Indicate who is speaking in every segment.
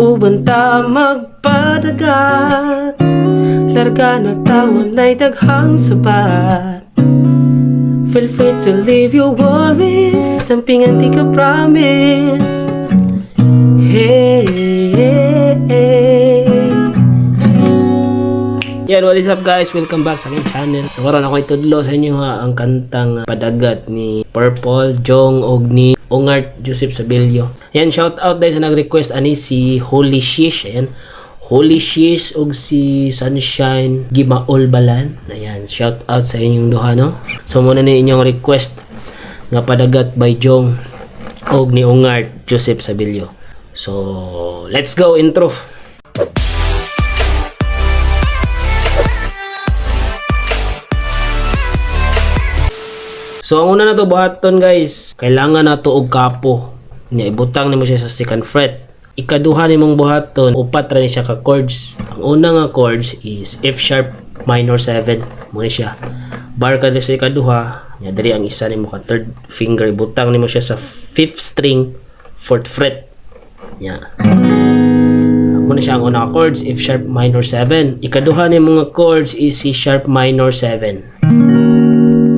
Speaker 1: Ubanta magpadagat, larga na tawon ay daghang sabat. Feel free to leave your worries, sampingan di ka promise. Hey, hey, hey. Yan, what is up guys? Welcome back sa aking channel. So, karon ako itudlo sa inyo ha, ang kantang Padagat ni Purple, Jong, og ni Ongart Joseph Sabilio. Yan, shout out dahil sa nag-request ani si Holy Shish. Ayan, Holy Shish og si Sunshine Gimaol Balan. Ayan, shout out sa inyong duha, no? So muna ni inyong request nga Padagat by Jong og ni Ongart Joseph Sabilio. So let's go intro. So ang una na to buhaton guys, kailangan na to og kapo. Nya ibutang nimo siya sa second fret. Ikaduha nimong buhaton, upat ra ni siya ka chords. Ang una nga chords is F sharp minor 7. Mo ni siya. Bar ka sa ikaduha, nya diri ang isa nimo ka third finger, ibutang nimo siya sa 5th string, 4th fret. Nya. Mo ni siya ang una nga chords, F sharp minor 7. Ikaduha nimong nga chords is C sharp minor 7.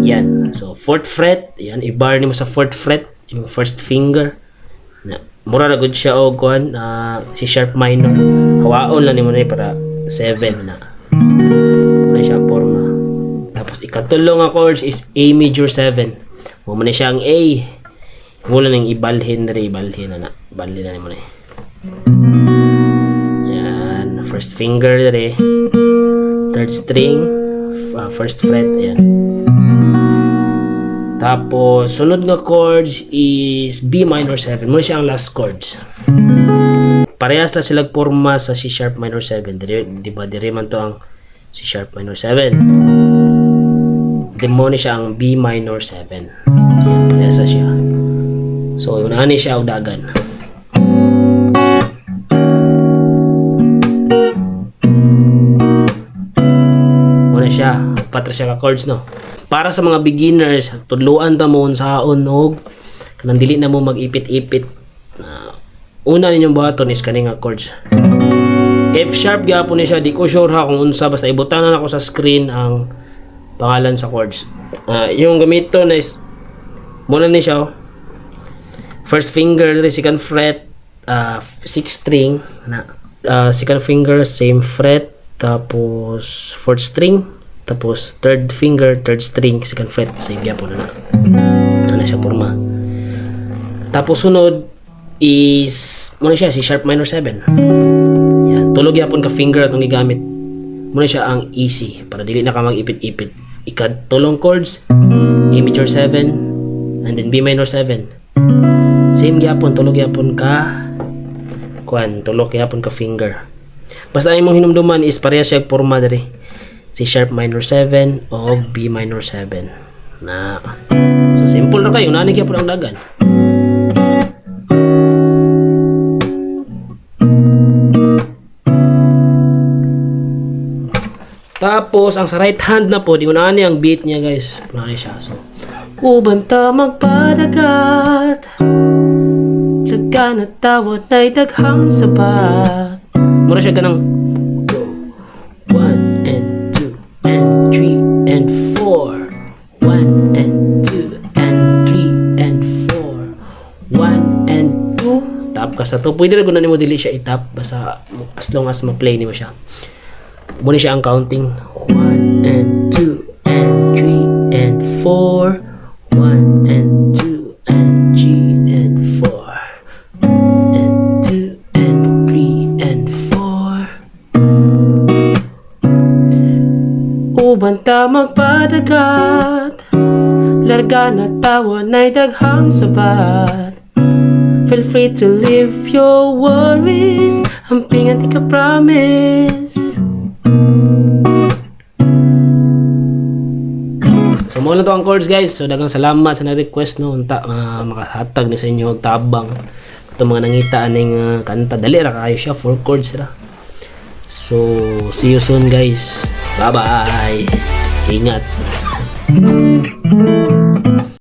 Speaker 1: Yan. So 4th fret, yan i-bar nimo sa 4th fret, yung first finger. Na mura na gud siya og kuan C sharp minor. Hawaon lang nimo ni para 7 na. Muna siya ang forma. Tapos ikatulong nga chords is A major 7. Muna siya ang A. Mula nang ibalhin diri, ibalhin na. Balhin na nimo ni. Yan, first finger diri. Third string, first fret, yan. Tapos, sunod nga chords is B minor 7. Muna siya ang last chords. Parehas na silang forma sa C sharp minor 7. Diba, diri man to ang C sharp minor 7. Demoni siya ang B minor 7. Yan, parehas na siya. So, unahan ni siya udagan. Muna siya. Patra siya ka chords, no? Para sa mga beginners, tudluan ta mo unsaon og kanang dili na mo mag-ipit-ipit. Una ninyong buhaton is kani nga chords. F sharp gyapon ni siya, di ko sure ha kung unsa, basta ibutanan ako sa screen ang pangalan sa chords. Yung gamiton is muna ni siya. First finger, second fret, 6th string na. Second finger, same fret, tapos 4th string. Tapos third finger, third string, second fret, same gyapon na. Ano siya forma. Tapos sunod is muna siya C sharp minor 7. Yan, tulog gyapon ka finger atong gigamit. Muna siya ang easy para dili na ka mag-ipit-ipit. Ikatulong chords A major 7 and then B minor 7. Same gyapon, tulog gyapon ka tulog gyapon ka finger. Basta imong hinumduman is pareha siya forma diri. C sharp minor 7 o B minor 7 na. So simple na kayo, nanig po ang dagan. Tapos ang sa right hand na po, di ko na ang beat niya guys. Punani siya. So ubanta magpadagat, laga na tawad na'y daghang sabat. Mura siya ganang 1 and 3 and 4, 1 and 2 and 3 and 4, 1 and 2. Tap ka sa to. Pwede rin mo dili siya itap basta as long as ma-play nimo siya. Muna siya ang counting 1 and 2 and 3 and 4, 1 and 2 and 3 and 4, and 2 and 3 and 4. Ubanta magpadagat, larga na tawon ay daghang sabat. Feel free to leave your worries, hampingan di ka promise. So mo na to ang chords guys. So daghang salamat sa na-request no unta makahatag ni sa inyo og tabang. Ito mga nangita aning kanta, dali ra kayo siya, 4 chords ra. So see you soon guys. Bye-bye. Ingat.